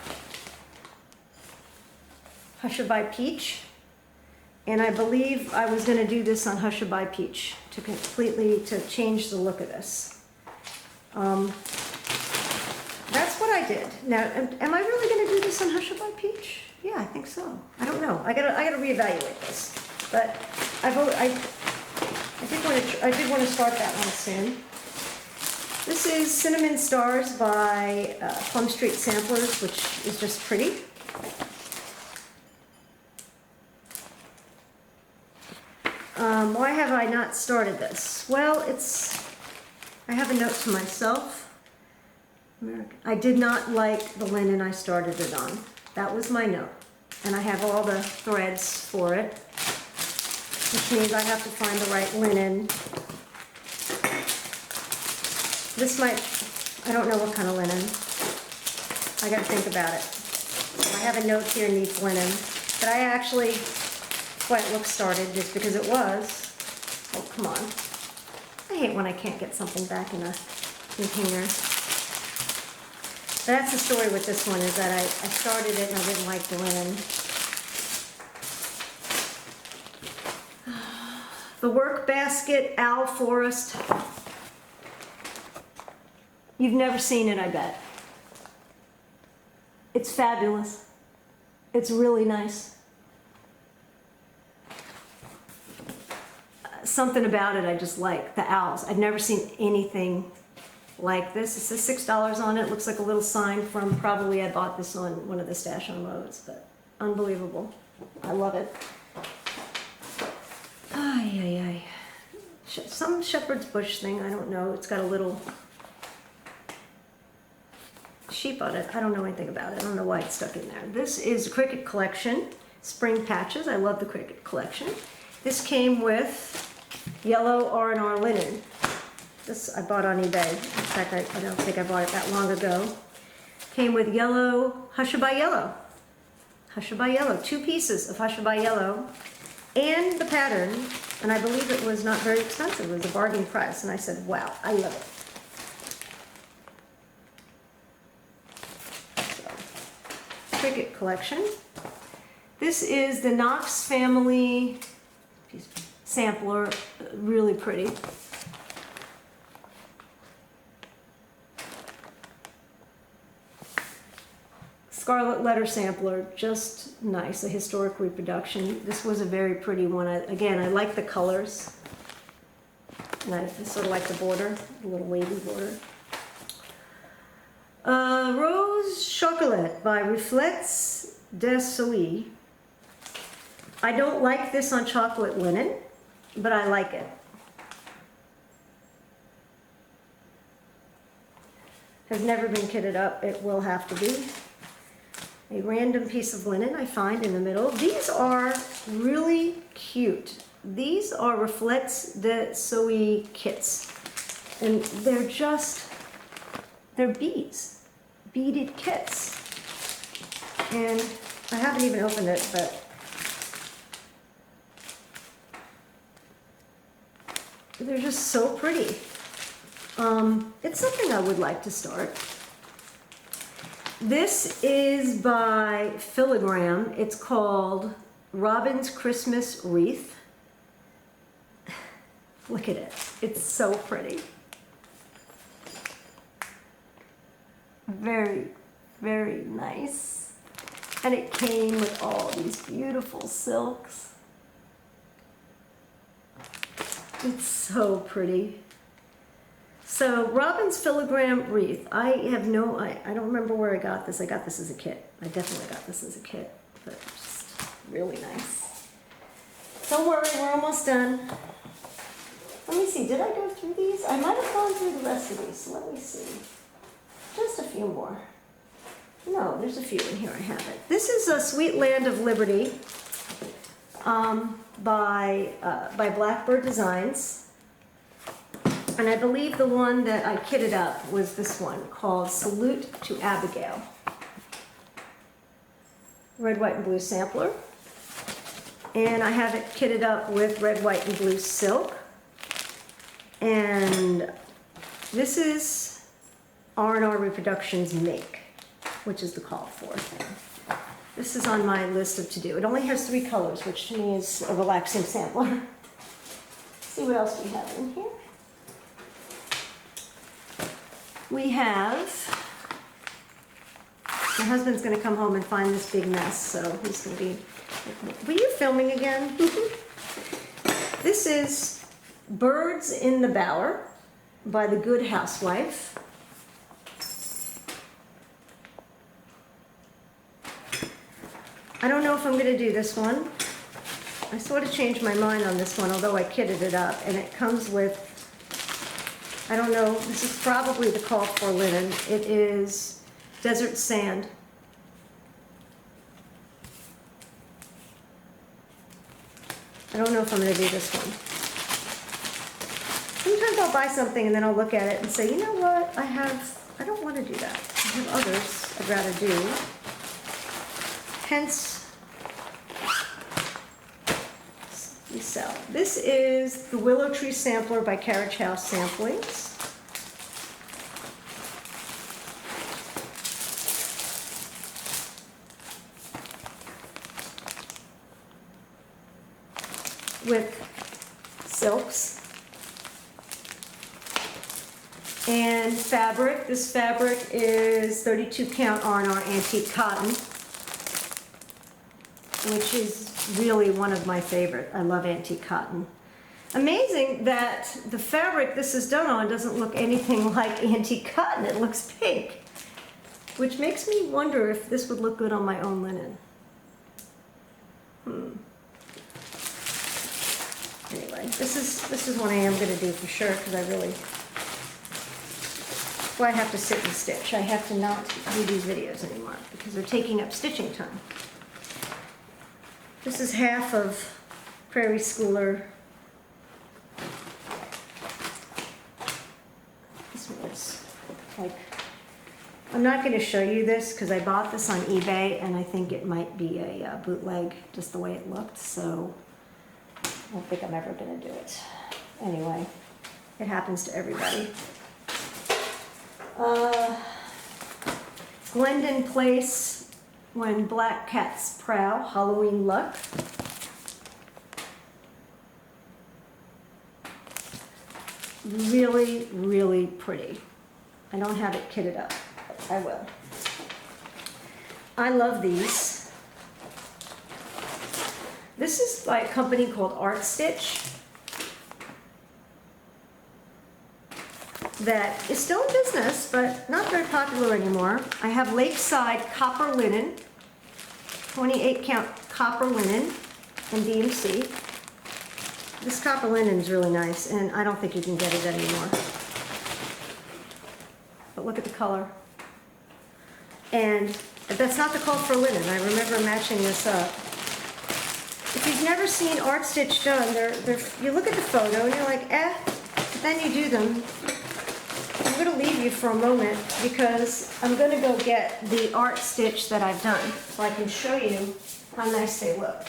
Hushabye Peach. And I believe I was going to do this on Hushabye Peach to change the look of this. That's what I did. Now, am I really going to do this on Hushabye Peach? Yeah, I think so. I don't know. I gotta reevaluate this. But I did want to start that one soon. This is Cinnamon Stars by Plum Street Samplers, which is just pretty. Why have I not started this? Well, I have a note to myself. I did not like the linen I started it on. That was my note. And I have all the threads for it, which means I have to find the right linen. This might, I don't know what kind of linen. I gotta think about it. I have a note here, needs linen. But I actually, why it looks started just because it was. Oh, come on. I hate when I can't get something back in a container. That's the story with this one, is that I started it and I didn't like the linen. The Work Basket Owl Forest. You've never seen it, I bet. It's fabulous. It's really nice. Something about it I just like, the owls. I've never seen anything like this. It says $6 on it. Looks like a little sign from, probably I bought this on one of the Stash Unloads, but unbelievable. I love it. Ay, some shepherd's bush thing, I don't know. It's got a little sheep on it. I don't know anything about it. I don't know why it's stuck in there. This is Cricket Collection, Spring Patches. I love the Cricket Collection. This came with yellow R&R linen. This I bought on eBay. In fact, I don't think I bought it that long ago. Came with yellow, Hushabye Yellow. Hushabye Yellow, 2 pieces of Hushabye Yellow and the pattern, and I believe it was not very expensive. It was a bargain price, and I said, wow, I love it. So, Cricket Collection. This is the Knox Family sampler, really pretty. Scarlet Letter sampler, just nice, a historic reproduction. This was a very pretty one. Again, I like the colors. And I sort of like the border, the little wavy border. Rose Chocolat by Reflets des Soleils. I don't like this on chocolate linen, but I like it. Has never been kitted up. It will have to be. A random piece of linen I find in the middle. These are really cute. These are Reflets des Soleils kits. And they're beads. Beaded kits. And I haven't even opened it, but they're just so pretty. It's something I would like to start. This is by Filigram. It's called Robin's Christmas Wreath. Look at it. It's so pretty. Very, very nice. And it came with all these beautiful silks. It's so pretty. So Robin's Filigram Wreath. I don't remember where I got this. I got this as a kit. I definitely got this as a kit, but just really nice. Don't worry, we're almost done. Let me see, did I go through these? I might have gone through the rest of these, so let me see. Just a few more. No, there's a few in here, I have it. This is a Sweet Land of Liberty by Blackbird Designs. And I believe the one that I kitted up was this one called Salute to Abigail. Red, white, and blue sampler. And I have it kitted up with red, white, and blue silk. And this is R&R Reproductions Make, which is the call for thing. This is on my list of to-do. It only has 3 colors, which to me is a relaxing sampler. Let's see what else we have in here. We have, my husband's going to come home and find this big mess, so he's going to be, were you filming again? This is Birds in the Bower by The Good Housewife. I don't know if I'm going to do this one. I sort of changed my mind on this one, although I kitted it up, and it comes with, I don't know, this is probably the call for linen. It is Desert Sand. I don't know if I'm going to do this one. Sometimes I'll buy something and then I'll look at it and say, you know what, I don't want to do that. I have others I'd rather do. Hence, we sell. This is the Willow Tree Sampler by Carriage House Samplings. With silks and fabric. This fabric is 32 count R&R antique cotton, which is really one of my favorite. I love antique cotton. Amazing that the fabric this is done on doesn't look anything like antique cotton. It looks pink, which makes me wonder if this would look good on my own linen. Anyway, anyway, this is one I am going to do for sure because I really, well, I have to sit and stitch. I have to not do these videos anymore because they're taking up stitching time. This is half of Prairie Schooler. This one's like, I'm not going to show you this because I bought this on eBay and I think it might be a bootleg just the way it looked, so I don't think I'm ever going to do it. Anyway, it happens to everybody. Glendon Place, When Black Cats Prowl, Halloween Luck. Really, really pretty. I don't have it kitted up. I will. I love these. This is by a company called Art Stitch that is still in business, but not very popular anymore. I have Lakeside Copper Linen, 28 count copper linen in DMC. This copper linen is really nice, and I don't think you can get it anymore. But look at the color. And that's not the color for linen. I remember matching this up. If you've never seen Art Stitch done, you look at the photo and you're like, eh, but then you do them. I'm going to leave you for a moment because I'm going to go get the Art Stitch that I've done so I can show you how nice they look.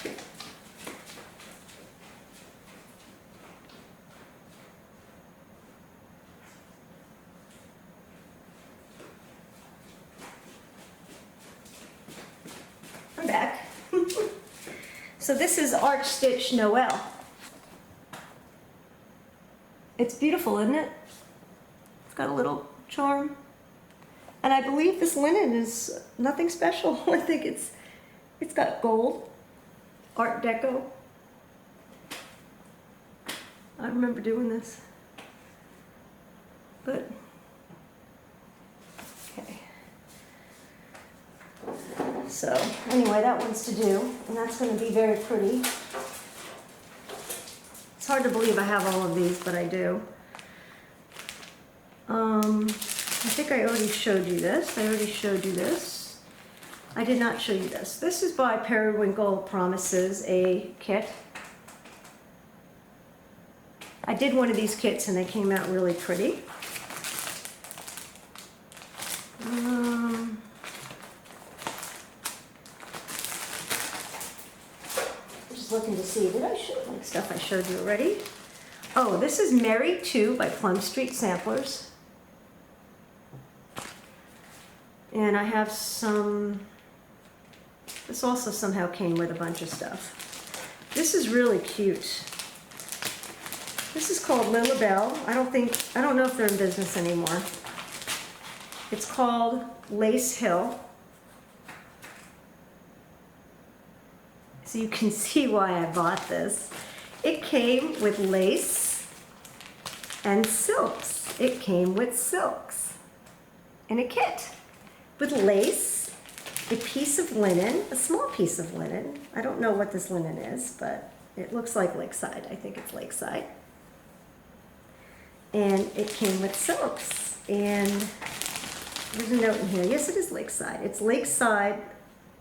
I'm back. So this is Art Stitch Noel. It's beautiful, isn't it? It's got a little charm. And I believe this linen is nothing special. I think it's got gold, Art Deco. I remember doing this. But, okay. So, anyway, that one's to do, and that's going to be very pretty. It's hard to believe I have all of these, but I do. I think I already showed you this. I already showed you this. I did not show you this. This is by Periwinkle Promises, a kit. I did one of these kits and they came out really pretty. Just looking to see, did I show like stuff I showed you already? Oh, this is Merry 2 by Plum Street Samplers. And I have some, this also somehow came with a bunch of stuff. This is really cute. This is called Lilabelle. I don't know if they're in business anymore. It's called Lace Hill. So you can see why I bought this. It came with lace and silks. It came with silks in a kit with lace, a piece of linen, a small piece of linen. I don't know what this linen is, but it looks like Lakeside. I think it's Lakeside. And it came with silks. And there's a note in here. Yes, it is Lakeside. It's Lakeside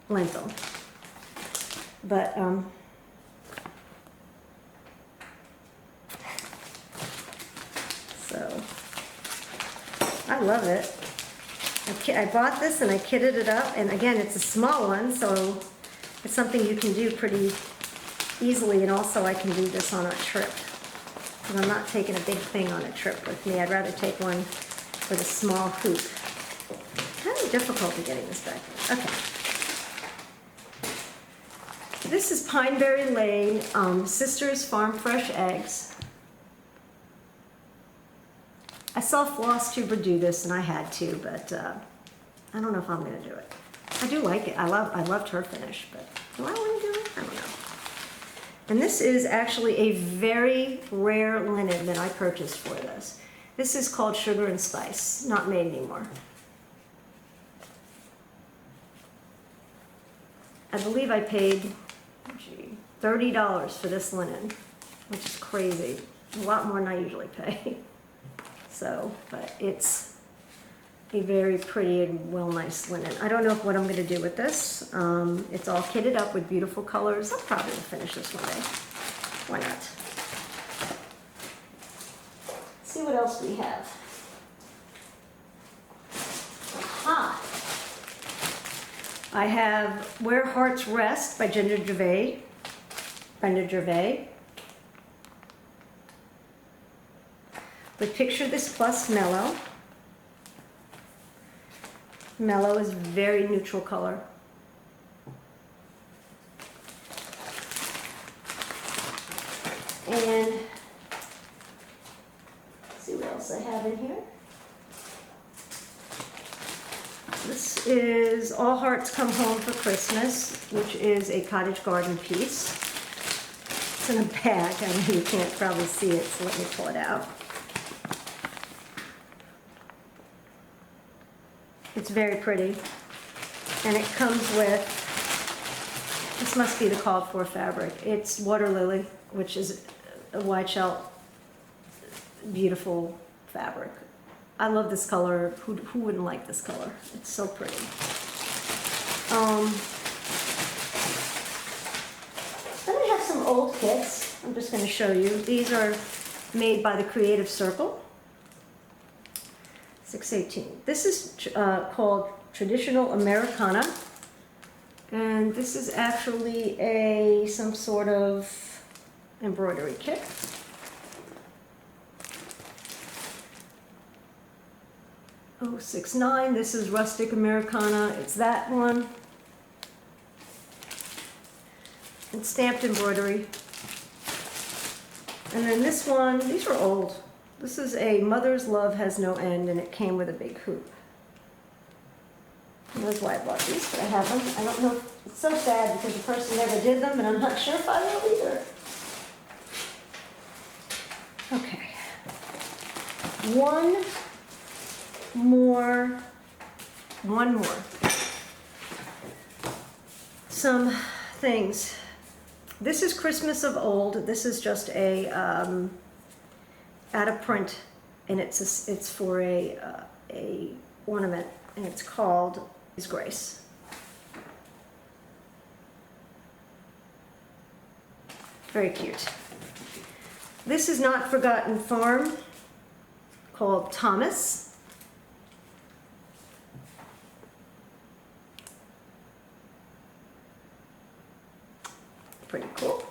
Lentil. But, so, I love it. I bought this and I kitted it up, and again, it's a small one, so it's something you can do pretty easily, and also I can do this on a trip. And I'm not taking a big thing on a trip with me. I'd rather take one with a small hoop. Kind of difficult getting this back. Okay. This is Pineberry Lane, Sisters Farm Fresh Eggs. I saw Flosstube do this and I had to, but I don't know if I'm going to do it. I do like it. I loved her finish, but do I want to do it? I don't know. And this is actually a very rare linen that I purchased for this. This is called Sugar and Spice, not made anymore. I believe I paid $30 for this linen. which is crazy. A lot more than I usually pay. So, but it's a very pretty and well nice linen. I don't know what I'm going to do with this. It's all kitted up with beautiful colors. I'll probably finish this one day. Why not? Let's see what else we have. Aha! I have Where Hearts Rest by Brenda Gervais. With Picture This Plus Mellow. Mellow is very neutral color. And let's see what else I have in here. This is All Hearts Come Home for Christmas, which is a cottage garden piece. It's in a bag. I know you can't probably see it, so let me pull it out. It's very pretty, and it comes with, this must be the called for fabric. It's Water Lily, which is a wide shell, beautiful fabric. I love this color. Who wouldn't like this color? It's so pretty. Then I have some old kits. I'm just going to show you. These are made by the Creative Circle. 618. This is called Traditional Americana, and this is actually some sort of embroidery kit. Oh, 6.9. This is Rustic Americana. It's that one. It's stamped embroidery. And then this one, these are old. This is a Mother's Love Has No End, and it came with a big hoop. And that's why I bought these, but I have them. I don't know. It's so sad because the person never did them, and I'm not sure if I will either. Okay. One more. Some things. This is Christmas of Old. This is just a out of print, and it's for a ornament, and it's called His Grace. Very cute. This is Not Forgotten Farm, called Thomas. Pretty cool.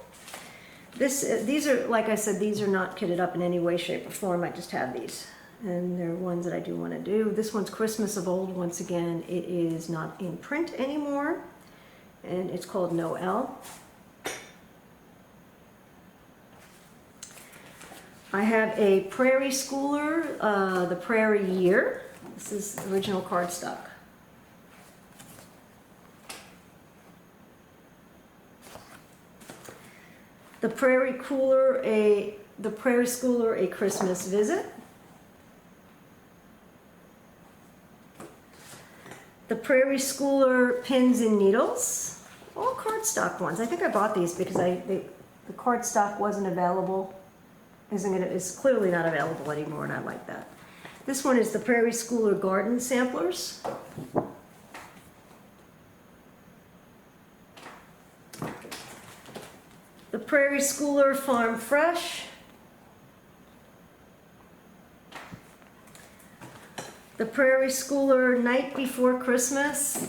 These are, like I said, these are not kitted up in any way, shape, or form. I just have these, and they're ones that I do want to do. This one's Christmas of Old. Once again, it is not in print anymore, and it's called Noel. I have a Prairie Schooler, the Prairie Year. This is original cardstock. The Prairie Schooler, A Christmas Visit. The Prairie Schooler Pins and Needles. All cardstock ones. I think I bought these because the cardstock wasn't available. It's clearly not available anymore, and I like that. This one is the Prairie Schooler Garden Samplers. The Prairie Schooler Farm Fresh. The Prairie Schooler Night Before Christmas.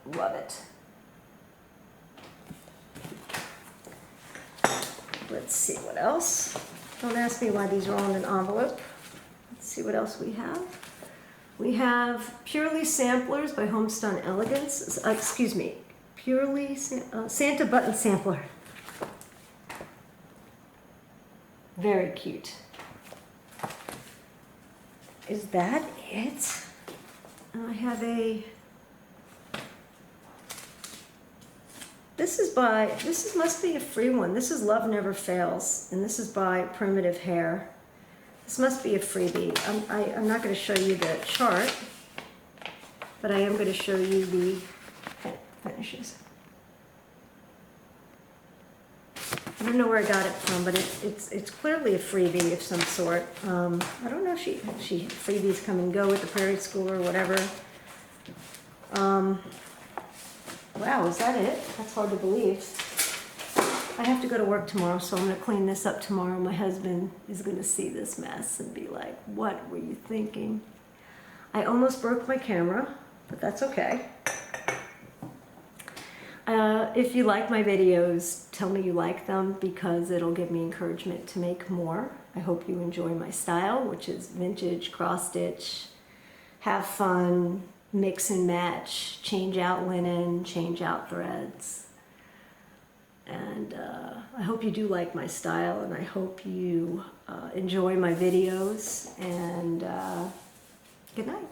Love it. Let's see what else. Don't ask me why these are all in an envelope. Let's see what else we have. We have Purely Samplers by Homespun Elegance. Excuse me. Purely Santa Button Sampler. Very cute. Is that it? I have a... This must be a free one. This is Love Never Fails, and this is by Primitive Hair. This must be a freebie. I'm not going to show you the chart, but I am going to show you the finishes. I don't know where I got it from, but it's clearly a freebie of some sort. I don't know if she freebies come and go at the Prairie School or whatever. Wow, is that it? That's hard to believe. I have to go to work tomorrow, so I'm going to clean this up tomorrow. My husband is going to see this mess and be like, what were you thinking? I almost broke my camera, but that's okay. If you like my videos, tell me you like them because it'll give me encouragement to make more. I hope you enjoy my style, which is vintage, cross-stitch, have fun, mix and match, change out linen, change out threads. And I hope you do like my style, and I hope you enjoy my videos, and good night.